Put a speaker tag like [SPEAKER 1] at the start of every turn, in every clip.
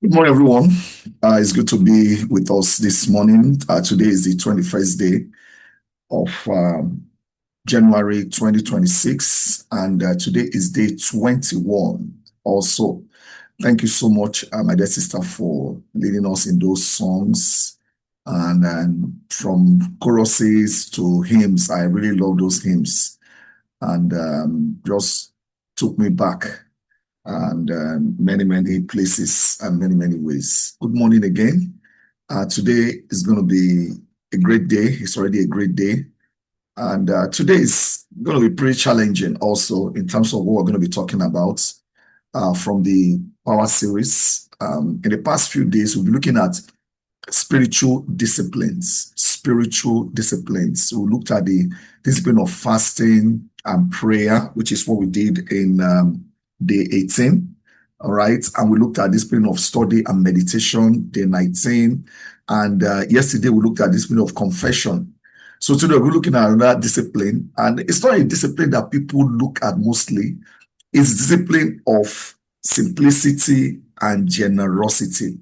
[SPEAKER 1] Good morning, everyone. It's good to be with us this morning. Today is the 21st day of January 2026, and today is day 21. Also, thank you so much, my dear sister, for leading us in those songs. And from choruses to hymns, I really love those hymns, and just took me back and many places and many ways. Good morning again. Today is going to be a great day. It's already a great day. And today is going to be pretty challenging also in terms of what we're going to be talking about from the Power series. In the past few days, we'll be looking at spiritual disciplines. Spiritual disciplines. So we looked at the discipline of fasting and prayer, which is what we did in day 18. All right. And we looked at discipline of study and meditation, day 19. And yesterday we looked at discipline of confession. So today we're looking at another discipline. And it's not a discipline that people look at mostly. It's discipline of simplicity and generosity.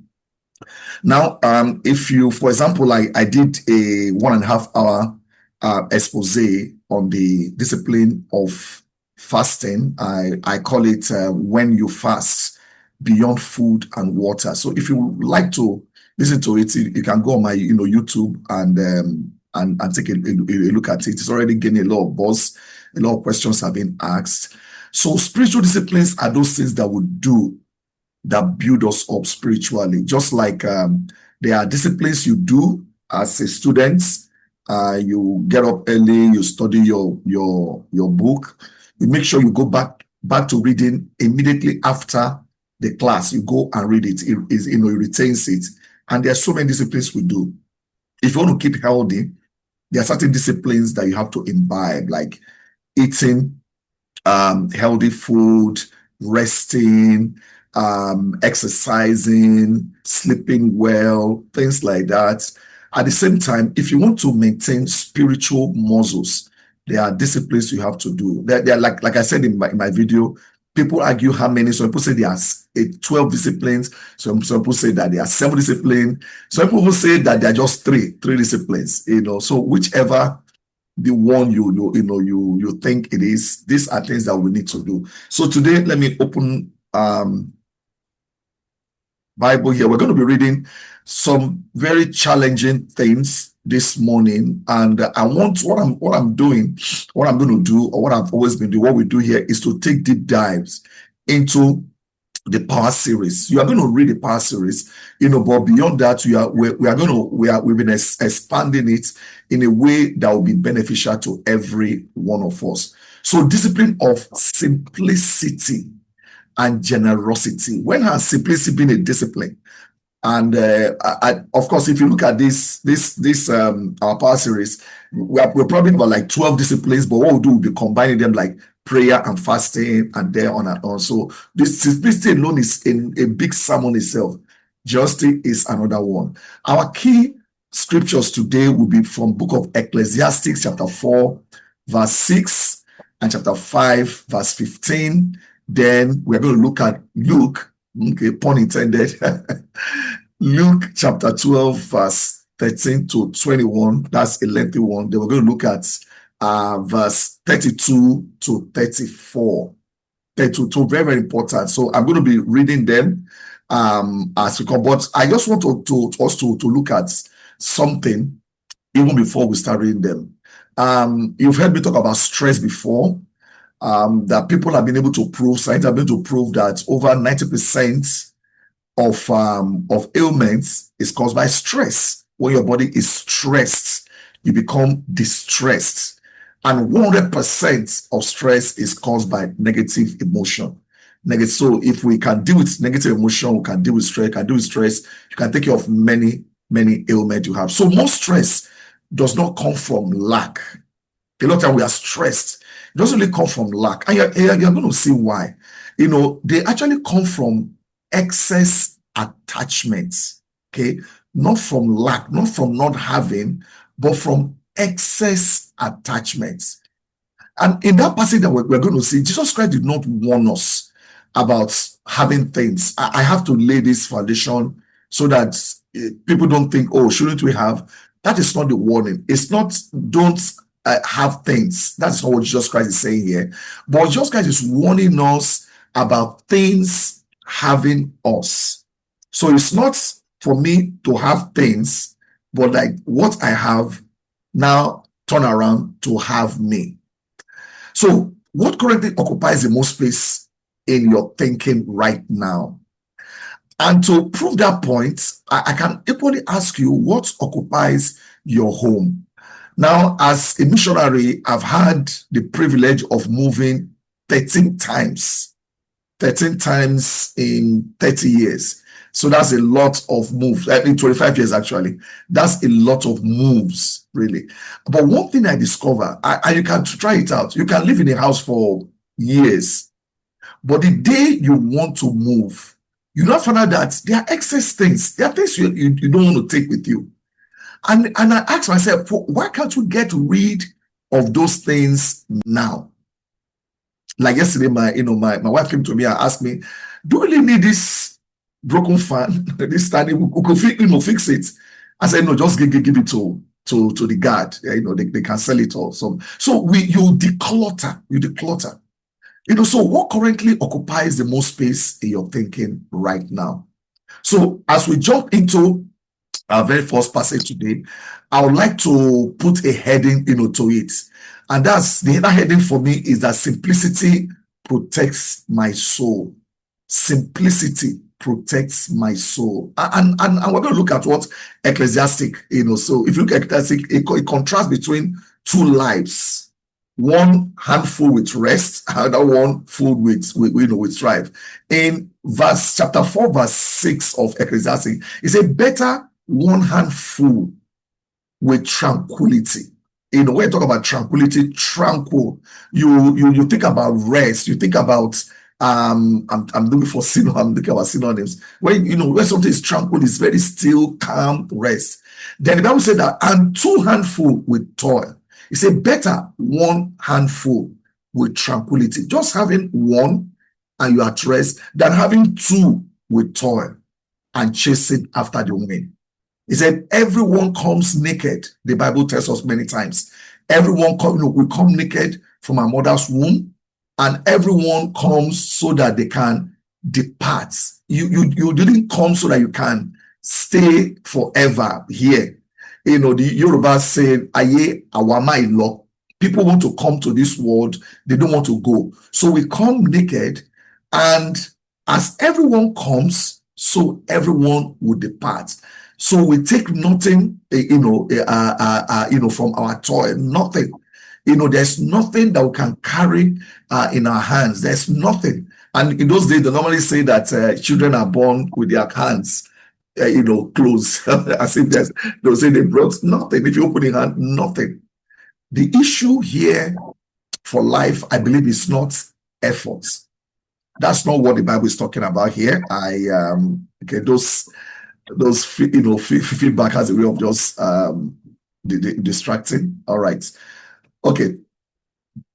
[SPEAKER 1] Now, if you, for example, I did a 1.5 hour expose on the discipline of fasting. I call it when you fast beyond food and water. So if you would like to listen to it, you can go on my YouTube and take a look at it. It's already getting a lot of buzz. A lot of questions have been asked. So spiritual disciplines are those things that we do that build us up spiritually. Just like there are disciplines you do as a student. You get up early, you study your book. You make sure you go back to reading immediately after the class. You go and read it. It retains it. And there are so many disciplines we do. If you want to keep healthy, there are certain disciplines that you have to imbibe, like eating healthy food, resting, exercising, sleeping well, things like that. At the same time, if you want to maintain spiritual muscles, there are disciplines you have to do. They're like I said in my video, people argue how many. Some people say there are 12 disciplines. Some people say that there are 7 disciplines. Some people say that there are just three disciplines. So whichever the one you think it is, these are things that we need to do. So today, let me open Bible here. We're going to be reading some very challenging things this morning, and I want what I'm going to do, or what I've always been doing. What we do here is to take deep dives into the Power series. You are going to read the Power series, but beyond that, we've been expanding it in a way that will be beneficial to every one of us. So, discipline of simplicity and generosity. When has simplicity been a discipline? And of course, if you look at this our Power series, we're probably about like 12 disciplines, but what we'll do will be combining them like prayer and fasting and there on and on. So this simplicity alone is in a big sermon itself. Justice is another one. Our key scriptures today will be from book of Ecclesiastes chapter 4 verse 6 and chapter 5 verse 15. Then we're going to look at Luke, okay, pun intended, Luke chapter 12 verse 13 to 21. That's a lengthy one. Then we're going to look at verse 32 to 34. 32, very important. So I'm going to be reading them as we come. But I just want us to look at something even before we start reading them. You've heard me talk about stress before. That people have been able to prove, science have been able to prove that over 90% of ailments is caused by stress. When your body is stressed, you become distressed. And 100% of stress is caused by negative emotion. So if we can deal with negative emotion, we can deal with stress, you can take care of many ailments you have. So most stress does not come from lack. A lot of time we are stressed. It doesn't really come from lack. And you're going to see why. They actually come from excess attachments. Okay. Not from lack, not from not having, but from excess attachments. And in that passage that we're going to see, Jesus Christ did not warn us about having things. I have to lay this foundation so that people don't think, oh, shouldn't we have? That is not the warning. It's not don't have things. That's not what Jesus Christ is saying here. But Jesus Christ is warning us about things having us. So it's not for me to have things, but like what I have now turn around to have me. So what currently occupies the most space in your thinking right now? And to prove that point, I can equally ask you what occupies your home. Now, as a missionary, I've had the privilege of moving 13 times in 30 years. So that's a lot of moves. In 25 years, actually. That's a lot of moves, really. But one thing I discover, and you can try it out, you can live in a house for years, but the day you want to move, you now find out that there are excess things. There are things you don't want to take with you. And I ask myself, why can't we get rid of those things now? Like yesterday, my wife came to me and asked me, do you really need this broken fan? This standing, we could fix it. I said, no, just give it to the guard. They can sell it all. So you declutter. So what currently occupies the most space in your thinking right now? So as we jump into our very first passage today, I would like to put a heading, to it. And that's the other heading for me is that simplicity protects my soul. Simplicity protects my soul. And we're going to look at what Ecclesiastes, so if you look at Ecclesiastes, it contrasts between two lives. One handful with rest, another one full with strife. In chapter 4, verse 6 of Ecclesiastes, it says, better one handful with tranquility. When you talk about tranquility, tranquil, you think about rest, you think about I'm looking for I'm looking about synonyms. When something is tranquil, it's very still, calm, rest. Then the Bible said that, and two handful with toil. He said, better one handful with tranquility. Just having one and you are at rest than having two with toil and chasing after the wind. He said, everyone comes naked. The Bible tells us many times. Everyone we come naked from our mother's womb, and everyone comes so that they can depart. You didn't come so that you can stay forever here. The Yoruba say, aye, awama ilo. People want to come to this world. They don't want to go. So we come naked, and as everyone comes, so everyone will depart. So we take nothing, from our toil, nothing. There's nothing that we can carry in our hands. There's nothing. And in those days, they normally say that children are born with their hands, closed. As if they'll say they brought nothing. If you open your hand, nothing. The issue here for life, I believe, is not efforts. That's not what the Bible is talking about here. Those feedback has a way of just distracting. All right. Okay.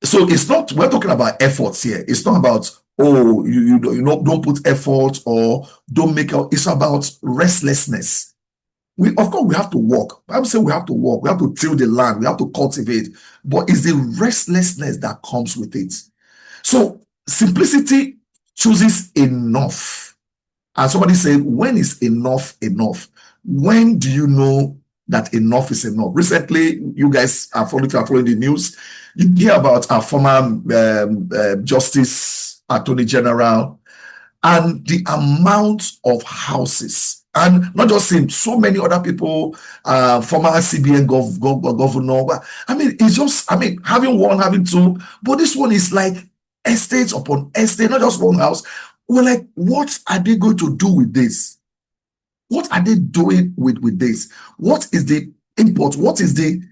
[SPEAKER 1] So it's not, we're talking about efforts here. It's not about, don't put effort or don't make out. It's about restlessness. Of course, we have to work. I would say we have to work. We have to till the land. We have to cultivate. But it's the restlessness that comes with it. So simplicity chooses enough. And somebody said, when is enough enough? When do you know that enough is enough? Recently, you guys are following the news. You hear about our former Justice Attorney General and the amount of houses. And not just him, so many other people, former CBN governor. It's just, having one, having two. But this one is like estates upon estate, not just one house. We're like, what are they going to do with this? What are they doing with this? What is the import? What is these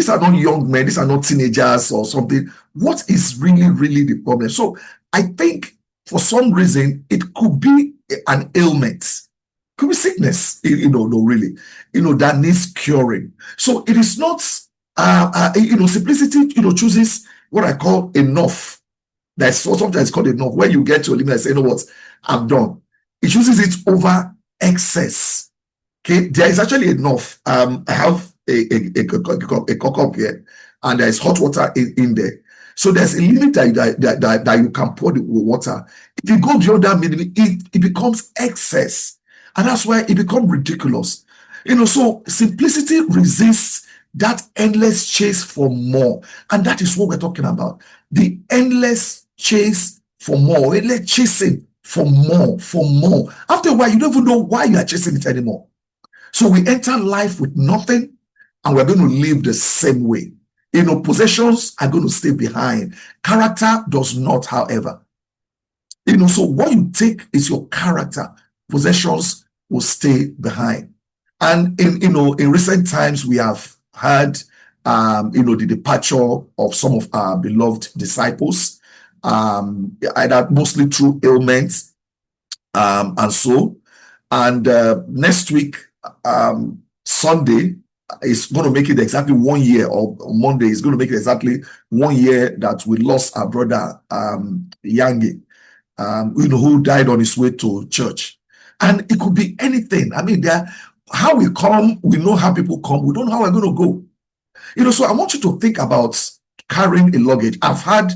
[SPEAKER 1] are not young men, these are not teenagers or something. What is really, really the problem? So I think for some reason, it could be an ailment. It could be sickness, that needs curing. So it is not, simplicity, chooses what I call enough. There's something that's called enough. When you get to a limit and say, you know what, I'm done. It chooses it over excess. Okay, there is actually enough. I have a cup here, and there's hot water in there. So there's a limit that you can pour the water. If you go beyond that minimum, it becomes excess. And that's why it becomes ridiculous. So simplicity resists that endless chase for more. And that is what we're talking about. The endless chase for more, endless chasing for more, for more. After a while, you don't even know why you are chasing it anymore. So we enter life with nothing, and we're going to live the same way. Possessions are going to stay behind. Character does not, however. So what you take is your character. Possessions will stay behind. And in recent times, we have had the departure of some of our beloved disciples, either mostly through ailments, and so. And next week, Sunday, is going to make it exactly 1 year, or Monday is going to make it exactly 1 year that we lost our brother Yangi, who died on his way to church. And it could be anything. I mean, how we come, we know how people come, we don't know how we're going to go. So I want you to think about carrying a luggage. I've had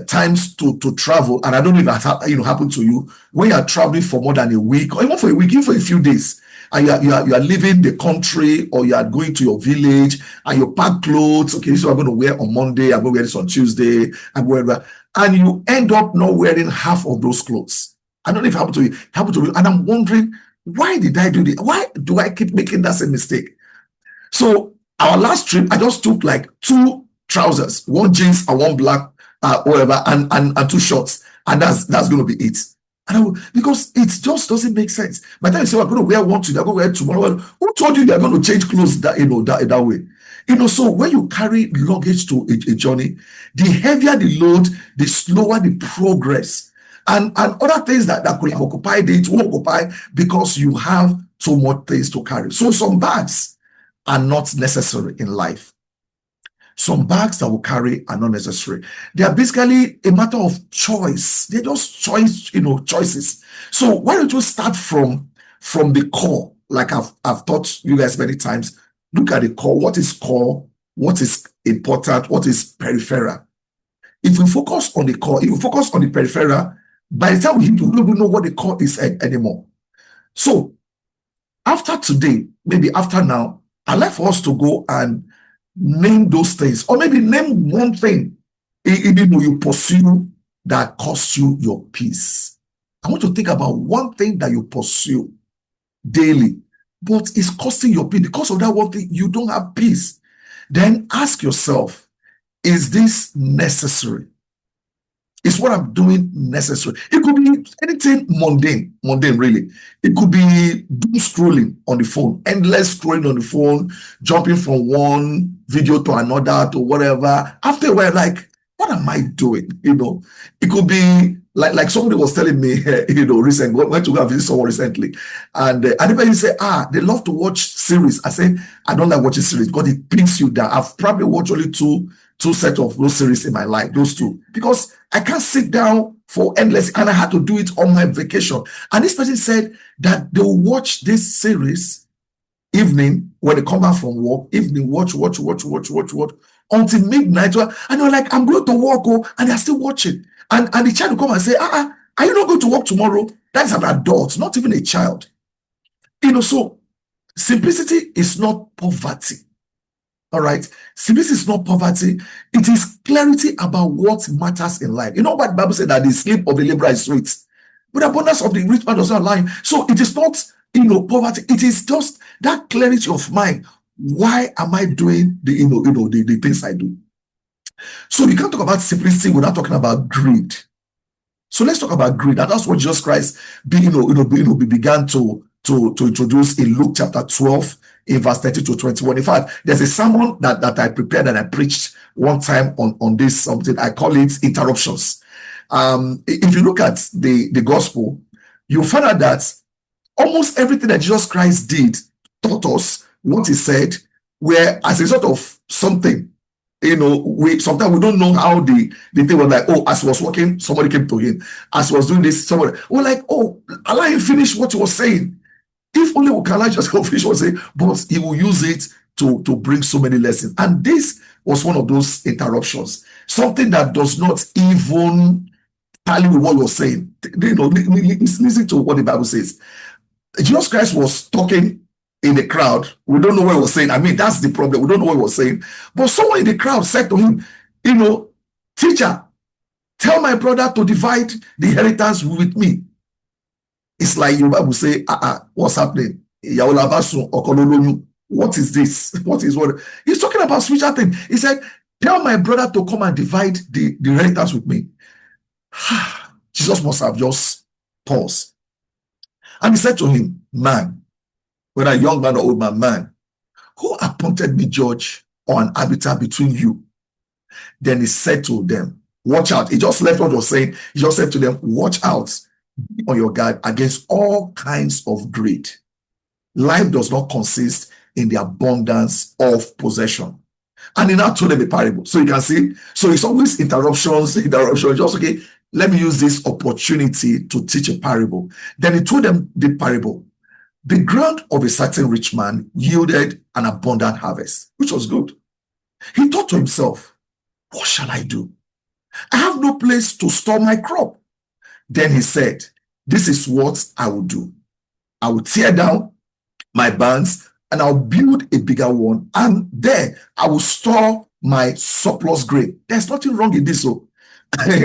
[SPEAKER 1] times to travel, and I don't know if that happened to you, when you are traveling for more than a week, or even for a week, even for a few days, and you are leaving the country, or you are going to your village, and you pack clothes. Okay, so I'm going to wear on Monday, I'm going to wear this on Tuesday, and you end up not wearing half of those clothes. I don't know if it happened to you, and I'm wondering, why did I do this? Why do I keep making that same mistake? So our last trip, I just took like 2 trousers, 1 jeans and 1 black, whatever, and 2 shorts, and that's going to be it. Because it just doesn't make sense. By the time you say, I'm going to wear one today, I'm going to wear tomorrow. Who told you you're going to change clothes that way? So when you carry luggage to a journey, the heavier the load, the slower the progress. And other things that could have occupied it won't occupy, because you have so much things to carry. So some bags are not necessary in life. Some bags that we carry are not necessary. They are basically a matter of choice. They're just choices. So why don't you start from the core? Like I've taught you guys many times. Look at the core. What is core? What is important? What is peripheral? If we focus on the core, if we focus on the peripheral, by the time we don't even know what the core is anymore. So after today, maybe after now, I'd like for us to go and name those things, or maybe name one thing you pursue that costs you your peace. I want to think about one thing that you pursue daily, but it's costing your peace. Because of that one thing, you don't have peace. Then ask yourself, is this necessary? Is what I'm doing necessary? It could be anything mundane, really. It could be doom scrolling on the phone, endless scrolling on the phone, jumping from one video to another to whatever. After a while, like, what am I doing? It could be like somebody was telling me, recently, went to go and visit someone recently, and anybody say, they love to watch series. I say, I don't like watching series because it brings you down. I've probably watched only two sets of those series in my life, those 2, because I can't sit down for endless, and I had to do it on my vacation. And this person said that they'll watch this series evening when they come back from work, evening, watch until midnight. And they're like, I'm going to work, and they're still watching. And the child will come and say, are you not going to work tomorrow? That's an adult, not even a child. So simplicity is not poverty. All right. Simplicity is not poverty. It is clarity about what matters in life. You know what the Bible said, that the sleep of the laborer is sweet, but the abundance of the rich man does not lie. So it is not, poverty. It is just that clarity of mind. Why am I doing the things I do? So you can't talk about simplicity without talking about greed. So let's talk about greed. And that's what Jesus Christ began to introduce in Luke chapter 12, in verse 30 to 21. In fact, there's a sermon that I prepared and I preached one time on this something. I call it interruptions. If you look at the gospel, you'll find out that almost everything that Jesus Christ did, taught us what he said, were as a result of something. we sometimes we don't know how the thing was like. Oh, as he was walking, somebody came to him. As he was doing this, somebody, we're like, oh, allow him finish what he was saying. If only we can allow just finish what he was saying, but he will use it to bring so many lessons. And this was one of those interruptions, something that does not even tally with what you're saying. Listen to what the Bible says. Jesus Christ was talking in the crowd. We don't know what he was saying. I mean, that's the problem. We don't know what he was saying. But someone in the crowd said to him, teacher, tell my brother to divide the inheritance with me. It's like your Bible say, what's happening? What is this? What is what? He's talking about spiritual thing. He said, tell my brother to come and divide the inheritance with me. Jesus must have just paused. And he said to him, man, whether young man or old man, who appointed me judge or an arbiter between you? Then he said to them, watch out. He just left what he was saying. He just said to them, watch out, be on your guard against all kinds of greed. Life does not consist in the abundance of possession. And he now told them a parable. So you can see, so it's always interruptions. Just, okay, let me use this opportunity to teach a parable. Then he told them the parable. The ground of a certain rich man yielded an abundant harvest, which was good. He thought to himself, what shall I do? I have no place to store my crop. Then he said, this is what I will do. I will tear down my barns and I'll build a bigger one. And there I will store my surplus grain. There's nothing wrong in this. So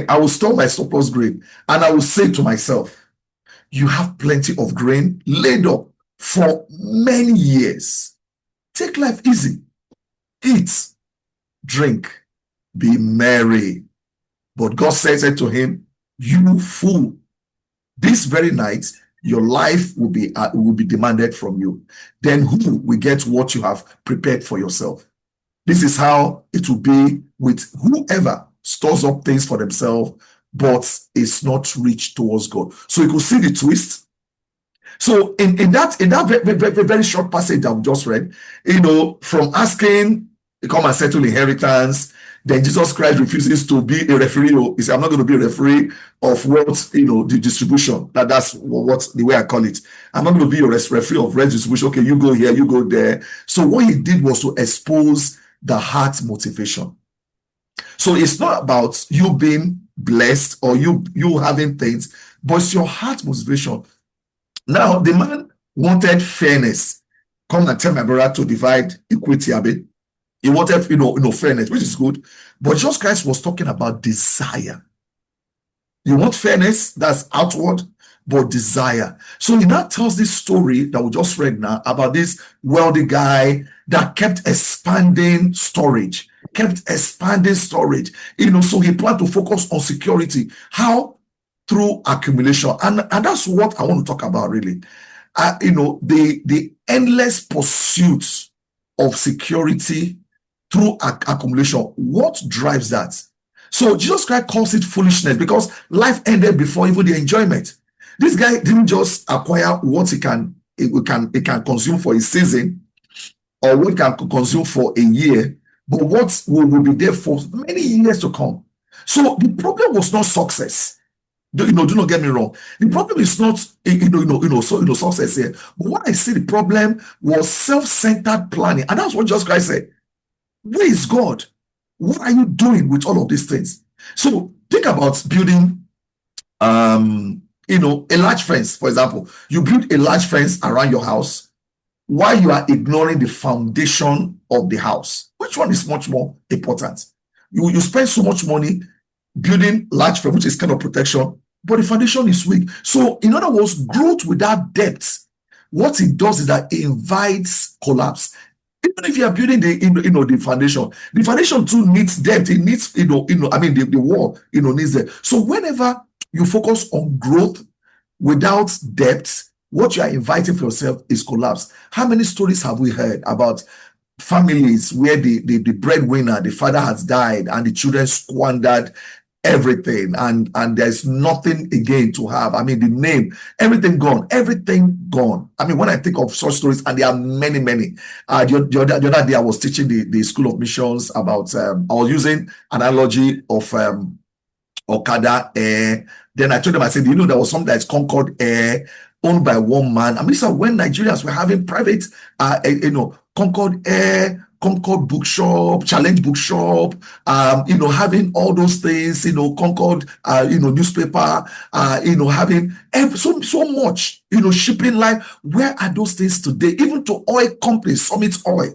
[SPEAKER 1] I will store my surplus grain and I will say to myself, you have plenty of grain laid up for many years. Take life easy. Eat, drink, be merry. But God said to him, you fool, this very night your life will be demanded from you. Then who will get what you have prepared for yourself? This is how it will be with whoever stores up things for themselves, but is not rich towards God. So you could see the twist. So in that very short passage that we just read, from asking, come and settle inheritance, then Jesus Christ refuses to be a referee. He said, I'm not going to be a referee of wealth, the distribution. That's what the way I call it. I'm not going to be a referee of rent distribution. Okay, you go here, you go there. So what he did was to expose the heart motivation. So it's not about you being blessed or you having things, but it's your heart motivation. Now, the man wanted fairness. Come and tell my brother to divide equity a bit. He wanted, fairness, which is good. But Jesus Christ was talking about desire. You want fairness, that's outward, but desire. So he now tells this story that we just read now about this wealthy guy that kept expanding storage. So he planned to focus on security. How? Through accumulation. And that's what I want to talk about, really. The endless pursuit of security through accumulation. What drives that? So Jesus Christ calls it foolishness because life ended before even the enjoyment. This guy didn't just acquire what he can consume for a season or what he can consume for a year, but what will be there for many years to come. So the problem was not success. Do not get me wrong. The problem is not success here. But what I see the problem was self-centered planning, and that's what Jesus Christ said. Where is God? What are you doing with all of these things? So think about building, a large fence. For example, you build a large fence around your house while you are ignoring the foundation of the house. Which one is much more important? You spend so much money building large fence, which is kind of protection, but the foundation is weak. So in other words, growth without depth, what it does is that it invites collapse. Even if you are building the foundation too needs depth. It needs, the wall, needs depth. So whenever you focus on growth without depth, what you are inviting for yourself is collapse. How many stories have we heard about families where the breadwinner, the father has died and the children squandered everything, and there's nothing again to have. I mean, the name, everything gone, everything gone. I mean, when I think of such stories, and there are many, many. The other day I was teaching the School of Missions about, I was using analogy of Okada Air. Then I told them, I said, you know, there was something that's Concord Air, owned by one man. I mean, so when Nigerians were having private, Concord Air, Concord Bookshop, Challenge Bookshop, having all those things, Concord, newspaper, having so much, shipping line. Where are those things today? Even to oil companies, Summit Oil,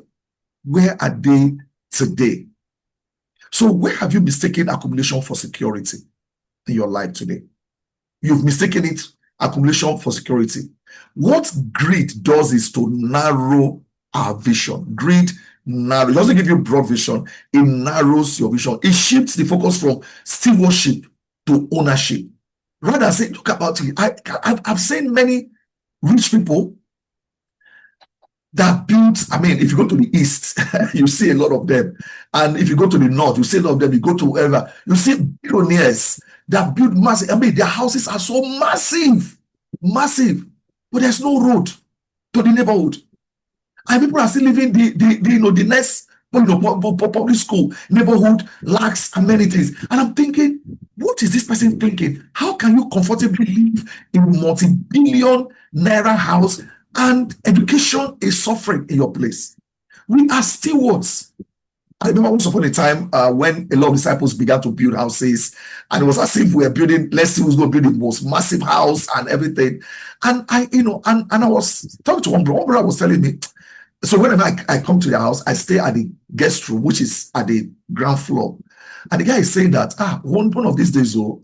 [SPEAKER 1] where are they today? So where have you mistaken accumulation for security in your life today? You've mistaken it, accumulation for security. What greed does is to narrow our vision. Greed narrows. It doesn't give you broad vision. It narrows your vision. It shifts the focus from stewardship to ownership. Rather say, look about it. I've seen many rich people that built, I mean, if you go to the east, you see a lot of them. And if you go to the north, you see a lot of them. You go to wherever, you see billionaires that build massive. I mean, their houses are so massive, but there's no road to the neighborhood. And people are still living the next public school neighborhood lacks amenities. And I'm thinking, what is this person thinking? How can you comfortably live in a multi-billion naira house and education is suffering in your place? We are stewards. I remember once upon a time when a lot of disciples began to build houses, and it was as if we were building, let's see who's going to build the most massive house and everything. And I was talking to one brother was telling me, so whenever I come to the house, I stay at the guest room, which is at the ground floor. And the guy is saying that, one of these days, I'm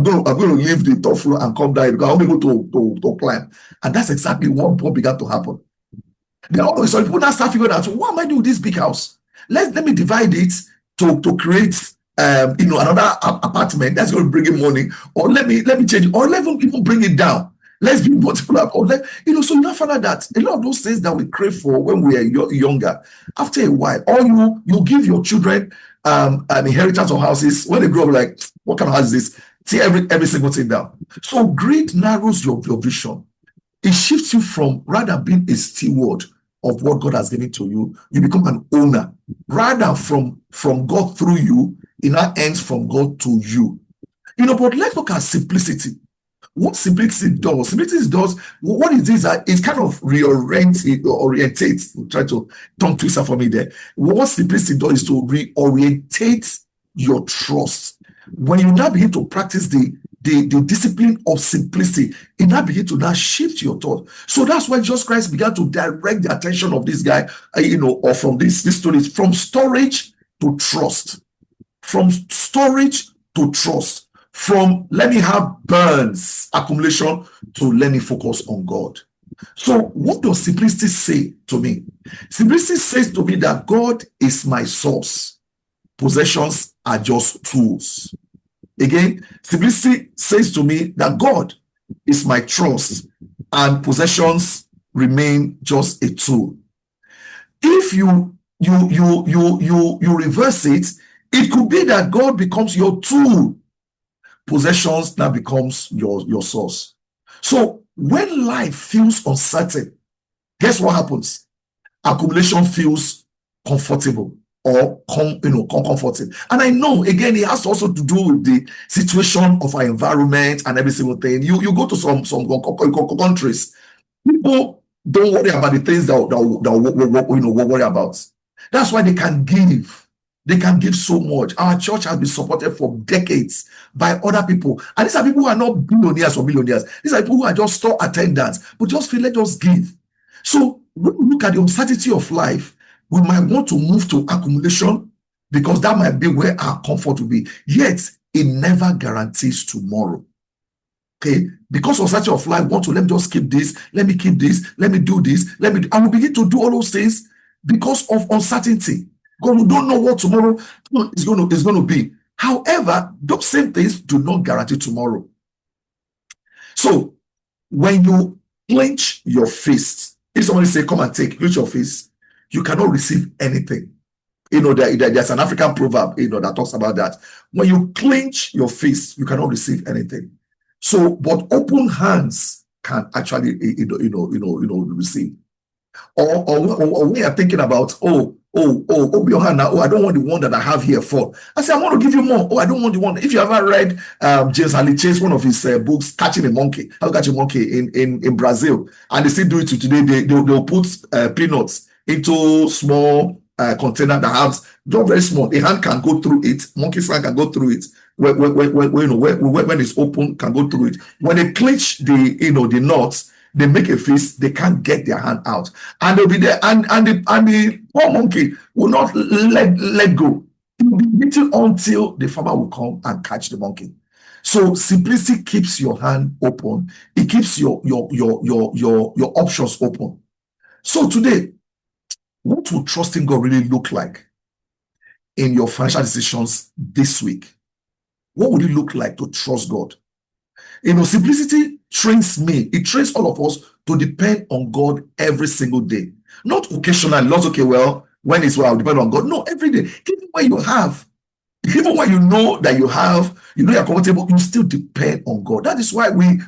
[SPEAKER 1] going to leave the top floor and come down because I want to climb. And that's exactly what began to happen. Then all of a sudden, people now start figuring out, so what am I doing with this big house? Let me divide it to create another apartment that's going to bring in money, or let me change it, or let even bring it down. Let's be multiple, or so you now find out that a lot of those things that we crave for when we are younger, after a while, or you give your children an inheritance of houses. When they grow up, like, what kind of house is this? Tear every single thing down. So greed narrows your vision. It shifts you from rather being a steward of what God has given to you, you become an owner. Rather from God through you, it now ends from God to you. But let's look at simplicity. What simplicity does? Simplicity does, what it is that it kind of orientates, try to tongue twister for me there. What simplicity does is to reorientate your trust. When you now begin to practice the discipline of simplicity, it now begin to now shift your thought. So that's why Jesus Christ began to direct the attention of this guy, or from this story, from storage to trust. From storage to trust. From let me have burns, accumulation, to let me focus on God. So what does simplicity say to me? Simplicity says to me that God is my source. Possessions are just tools. Again, simplicity says to me that God is my trust and possessions remain just a tool. If you reverse it, it could be that God becomes your tool. Possessions now becomes your source. So when life feels uncertain, guess what happens? Accumulation feels comfortable or comforting. And I know, again, it has also to do with the situation of our environment and every single thing. You go to some countries, people don't worry about the things that we worry about. That's why they can give. They can give so much. Our church has been supported for decades by other people. And these are people who are not billionaires or millionaires. These are people who are just store attendants, but just feel, let us give. So when we look at the uncertainty of life, we might want to move to accumulation because that might be where our comfort will be. Yet, it never guarantees tomorrow. Okay? Because of uncertainty of life, want to let me just keep this, let me keep this, let me do this, I will begin to do all those things because of uncertainty. God, we don't know what tomorrow is going to be. However, those same things do not guarantee tomorrow. So, when you clench your fist, if somebody say, come and take, clench your fist, you cannot receive anything. There's an African proverb, that talks about that. When you clench your fist, you cannot receive anything. So, but open hands can actually, receive. Or we are thinking about, open your hand now. I don't want the one that I have here for. I say, I want to give you more. I don't want the one. If you ever read James Harley Chase, one of his books, Catching a Monkey, How to Catch a Monkey in Brazil, and they still do it to today. They'll put peanuts into small container that has not very small. A hand can go through it. Monkey's hand can go through it. When it's open, can go through it. When they clench the knots, they make a fist, they can't get their hand out, and they'll be there, and the poor monkey will not let go. It will be beaten until the farmer will come and catch the monkey. So simplicity keeps your hand open. It keeps your options open. So today, what will trusting God really look like in your financial decisions this week? What would it look like to trust God? Simplicity trains me. It trains all of us to depend on God every single day. Not occasionally, not okay, well, when it's well, I'll depend on God. No, every day. Even when you have, even when you know that you have, you're comfortable, you still depend on God. That is why we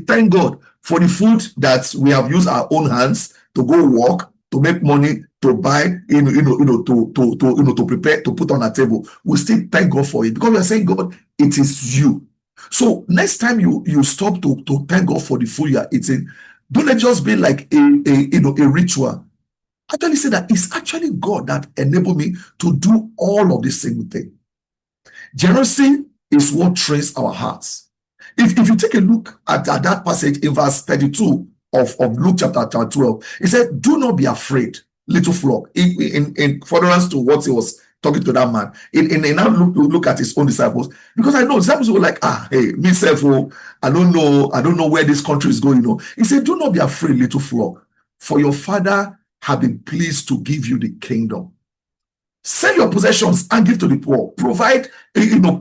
[SPEAKER 1] thank God for the food that we have used our own hands to go work, to make money, to buy, to prepare, to put on a table. We still thank God for it because we are saying, God, it is you. So next time you stop to thank God for the food you are eating, don't let it just be like a ritual. Actually say that it's actually God that enabled me to do all of this single thing. Generosity is what trains our hearts. If you take a look at that passage in verse 32 of Luke chapter 12, it said, do not be afraid, little flock, in furtherance to what he was talking to that man. In now look at his own disciples, because I know disciples were like, hey, myself, I don't know where this country is going. He said, do not be afraid, little flock, for your Father have been pleased to give you the kingdom. Sell your possessions and give to the poor. Provide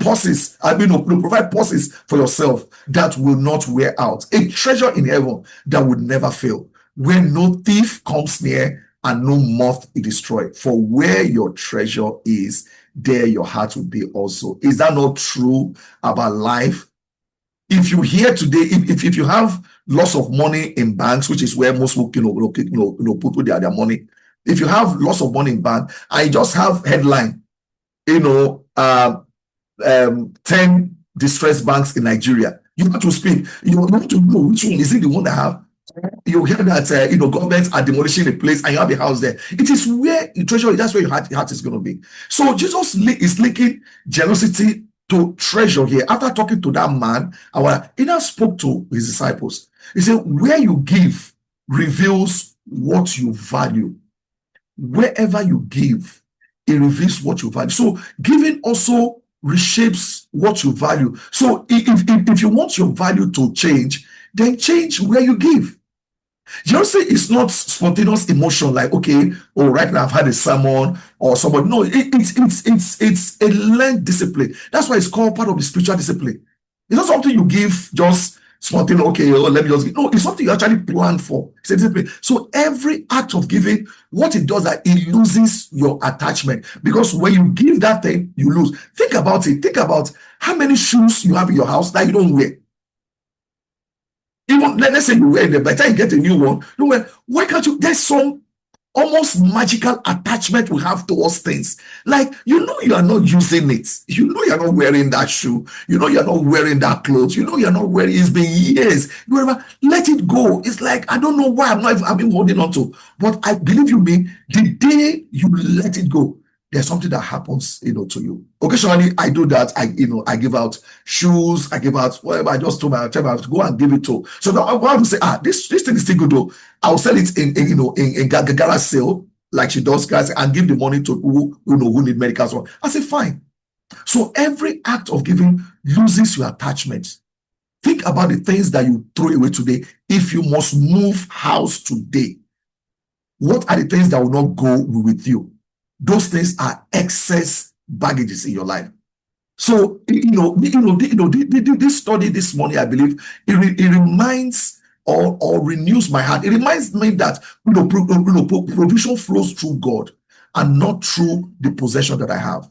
[SPEAKER 1] purses. Provide purses for yourself that will not wear out. A treasure in heaven that would never fail, where no thief comes near and no moth is destroyed. For where your treasure is, there your heart will be also. Is that not true about life? If you hear today, if you have lots of money in banks, which is where most people put their money. If you have lots of money in bank, I just have headline, 10 distressed banks in Nigeria. You have to speak. You have to know which one is it the one that have. You hear that governments are demolishing a place and you have a house there. It is where the treasure. That's where your heart is going to be. So Jesus is linking generosity to treasure here. After talking to that man, he now spoke to his disciples. He said, "Where you give reveals what you value. Wherever you give, it reveals what you value." So giving also reshapes what you value. So if you want your value to change, then change where you give. Generosity is not spontaneous emotion like, okay, right now I've had a sermon or somebody. No, it's a learned discipline. That's why it's called part of the spiritual discipline. It's not something you give just spontaneous, okay, let me just give. No, it's something you actually plan for. It's a discipline. So every act of giving, what it does, that it loses your attachment. Because when you give that thing, you lose. Think about it. Think about how many shoes you have in your house that you don't wear. Even let's say you wear them, by the time you get a new one, you wear. Why can't you? There's some almost magical attachment we have towards things. Like, you are not using it. You know you're not wearing that shoe. You know you're not wearing that clothes. You know you're not wearing. It's been years. Let it go. It's like, I don't know why I've been holding on to. But I believe you me, the day you let it go, there's something that happens, to you. Occasionally, I do that. I give out shoes. I give out whatever. I just told my child I have to go and give it to. So now I want to say, this thing is still good though. I'll sell it in garage sale, like she does, guys, and give the money to who need medical support. I say, fine. So every act of giving loses your attachment. Think about the things that you throw away today. If you must move house today, what are the things that will not go with you? Those things are excess baggages in your life. So, this study this morning, I believe, it reminds or renews my heart. It reminds me that provision flows through God. and not through the possession that I have.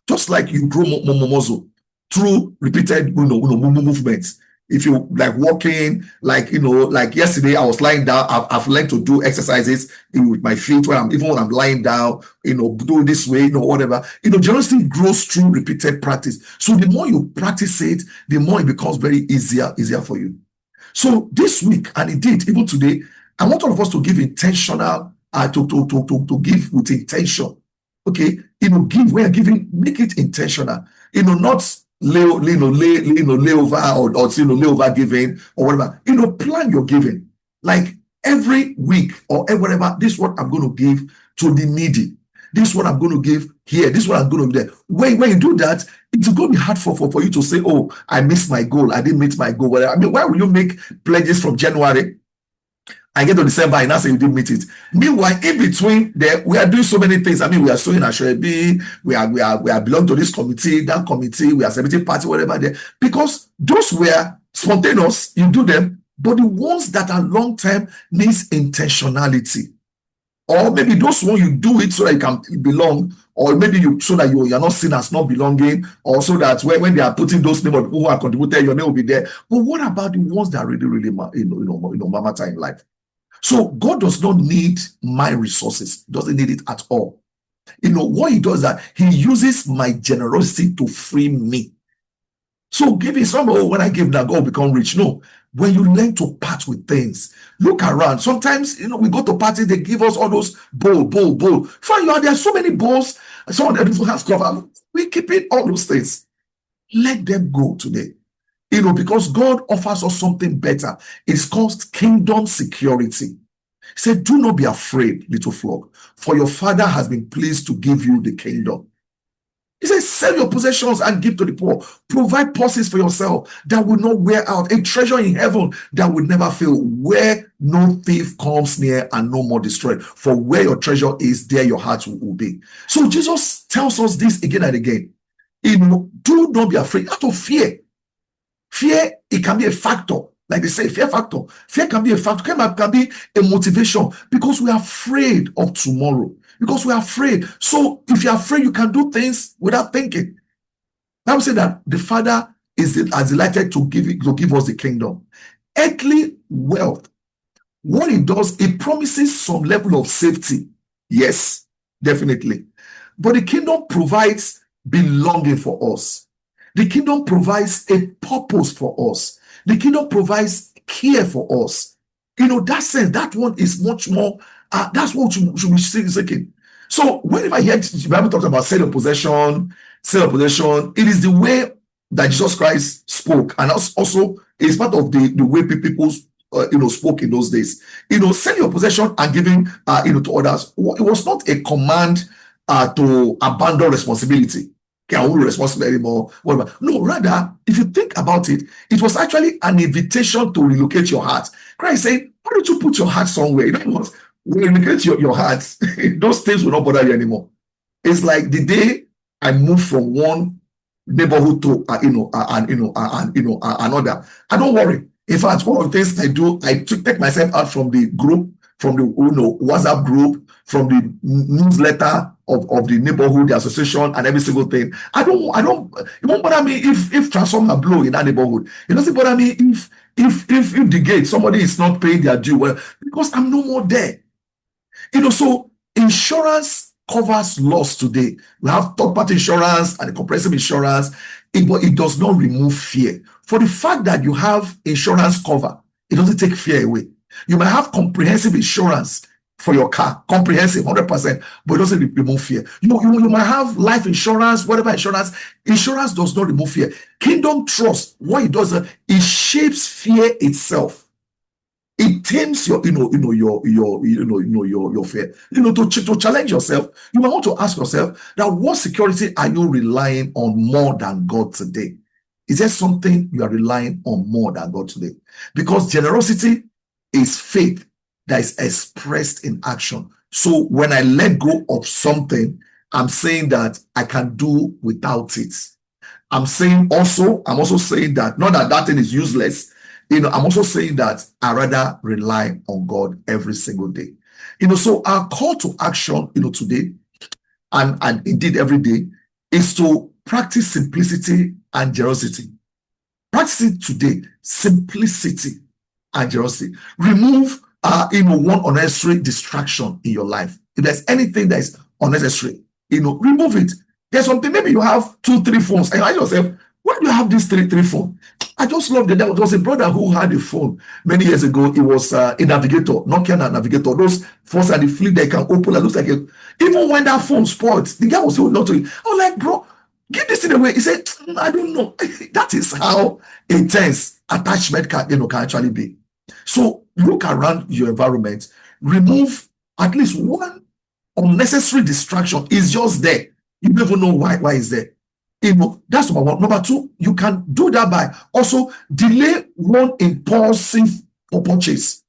[SPEAKER 1] Just like you grow muscle through repeated movements. If you like walking, like like yesterday, I was lying down. I've learned to do exercises with my feet when I'm lying down, do this way, whatever. Generosity grows through repeated practice. So the more you practice it, the more it becomes very easier for you. So this week, and indeed even today, I want all of us to give intentional, to give with intention. Okay, give where giving, make it intentional. Not lay over or lay over giving or whatever. Plan your giving. Like every week or whatever, this is what I'm going to give to the needy. This is what I'm going to give here. This is what I'm going to do there. When you do that, it's going to be hard for you to say, oh, I missed my goal. I didn't meet my goal. Whatever. I mean, why will you make pledges from January? I get to December and I say you didn't meet it. Meanwhile, in between there, we are doing so many things. I mean, we are sowing Ashrebi, we are belong to this committee, that committee, we are celebrating party, whatever there. Because those were spontaneous, you do them, but the ones that are long-term needs intentionality. Or maybe those ones you do it so that you can belong, or maybe so that you are not seen as not belonging, or so that when they are putting those names of people who are contributed, your name will be there. But what about the ones that really matter in life? So God does not need my resources, doesn't need it at all. What he does is that he uses my generosity to free me. So giving some, when I give now, God will become rich. No, when you learn to part with things, look around. Sometimes, we go to parties, they give us all those bowl. Fine, there are so many bowls. Some of them have cover. We keep it, all those things. Let them go today. Because God offers us something better. It's called kingdom security. He said, do not be afraid, little flock, for your Father has been pleased to give you the kingdom. He says, sell your possessions and give to the poor. Provide purses for yourself that will not wear out. A treasure in heaven that will never fail, where no thief comes near and no more destroyed. For where your treasure is, there your heart will be. So Jesus tells us this again and again. Do not be afraid out of fear. Fear, it can be a factor. Like they say, fear factor. Fear can be a factor, can be a motivation, because we are afraid of tomorrow. Because we are afraid. So if you're afraid, you can do things without thinking. I would say that the Father is delighted to give us the kingdom. Earthly wealth, what it does, it promises some level of safety. Yes, definitely. But the kingdom provides belonging for us. The kingdom provides a purpose for us. The kingdom provides care for us. That sense, that one is much more, that's what you should be seeking. So whenever I hear the Bible talks about sale of possession, it is the way that Jesus Christ spoke. And also it's part of the way people spoke in those days. Sell your possession and giving to others. It was not a command to abandon responsibility. Okay, I won't be responsible anymore. Whatever. No, rather, if you think about it, it was actually an invitation to relocate your heart. Christ saying, why don't you put your heart somewhere? When you relocate your heart, those things will not bother you anymore. It's like the day I moved from one neighborhood to another. I don't worry. In fact, one of the things I do, I take myself out from the group, from the WhatsApp group, from the newsletter of the neighborhood, the association, and every single thing. It won't bother me if transformer blow in that neighborhood. It doesn't bother me if the gate, somebody is not paying their due, well, because I'm no more there. So insurance covers loss today. We have third-party insurance and comprehensive insurance, but it does not remove fear. For the fact that you have insurance cover, it doesn't take fear away. You might have comprehensive insurance for your car, comprehensive, 100%, but it doesn't remove fear. You might have life insurance, whatever insurance does not remove fear. Kingdom trust, what it does, it shapes fear itself. It tames your fear. To challenge yourself, you might want to ask yourself that what security are you relying on more than God today? Is there something you are relying on more than God today? Because generosity is faith that is expressed in action. So when I let go of something, I'm saying that I can do without it. I'm also saying that not that thing is useless. I'm also saying that I rather rely on God every single day. So our call to action, today and indeed every day is to practice simplicity and generosity. Practice it today, simplicity and generosity. Remove one unnecessary distraction in your life. If there's anything that is unnecessary, remove it. There's something, maybe you have 2-3 phones, and I yourself, why do you have these three phones? I just love that. There was a brother who had a phone many years ago. It was a Navigator, Nokia Navigator. Those phones are the flip that can open and looks like it. Even when that phone spoiled, the guy was so not to it. I was like, bro, give this thing away. He said, I don't know. That is how intense attachment can actually be. So look around your environment, remove at least one unnecessary distraction. Is just there. You never know why it's there. That's number one. Number two, you can do that by also delay one impulsive purchase.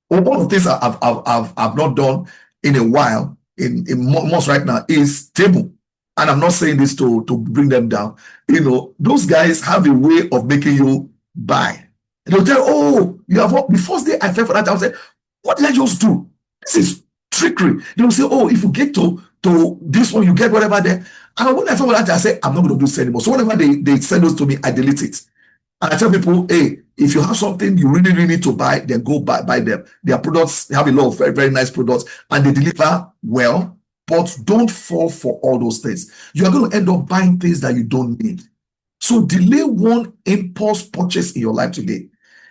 [SPEAKER 1] One of the things I've not done in a while, in most right now, is table. And I'm not saying this to bring them down. Those guys have a way of making you buy. They'll tell, oh, you have the first day I fell for that, I was like, what did I just do? This is trickery. They'll say, oh, if you get to this one, you get whatever there. And when I fell for that, I say, I'm not going to do this anymore. So whenever they send those to me, I delete it. And I tell people, hey, if you have something you really, really need to buy, then go buy them. Their products, they have a lot of very, very nice products, and they deliver well. But don't fall for all those things. You are going to end up buying things that you don't need. So delay one impulse purchase in your life today.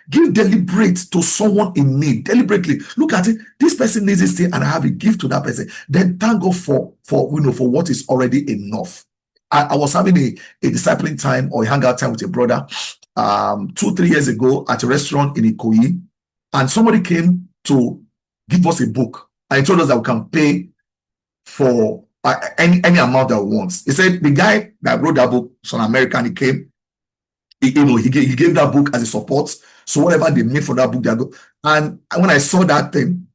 [SPEAKER 1] Give deliberate to someone in need. Deliberately look at it. This person needs this thing, and I have a gift to that person. Then thank God for what is already enough. I was having a discipling time or a hangout time with a brother 2-3 years ago at a restaurant in Ikoyi, and somebody came to give us a book, and he told us that we can pay for any amount that we want. He said the guy that wrote that book is an American. He came, he gave that book as a support. So whatever they made for that book, they go. And when I saw that thing,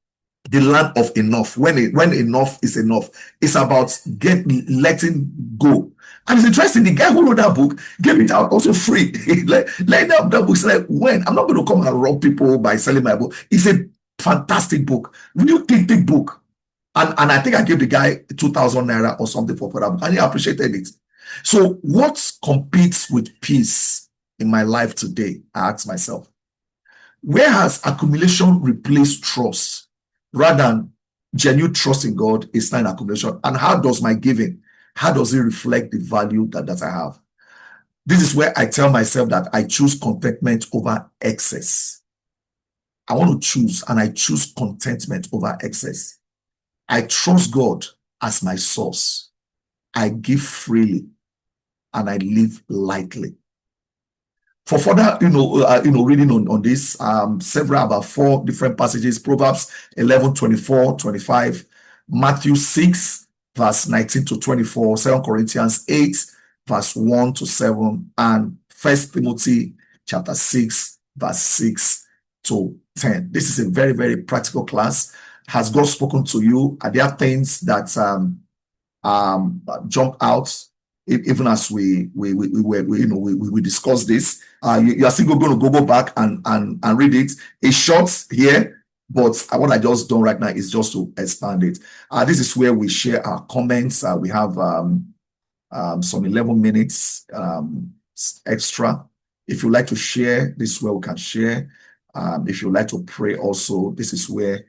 [SPEAKER 1] the land of enough, when enough is enough, it's about letting go. And it's interesting, the guy who wrote that book gave it out also free. Like that book, like, when I'm not going to come and rob people by selling my book. It's a fantastic book, real thick book. And I think I gave the guy 2,000 naira or something for that book, and he appreciated it. So what competes with peace in my life today? I ask myself, where has accumulation replaced trust? Rather than genuine trust in God is not an accumulation. And how does my giving, how does it reflect the value that I have? This is where I tell myself that I choose contentment over excess. I want to choose, and I choose contentment over excess. I trust God as my source. I give freely, and I live lightly. For further, reading on this, about 4 different passages: Proverbs 11:24-25, Matthew 6, verse 19-24, 2 Corinthians 8, verse 1-7, and 1 Timothy chapter 6, verse 6-10. This is a very, very practical class. Has God spoken to you? Are there things that jump out? Even as we discuss this, you are still going to go back and read it. It's short here, but what I just done right now is just to expand it. This is where we share our comments. We have some 11 minutes extra. If you like to share, this is where we can share. If you like to pray also, this is where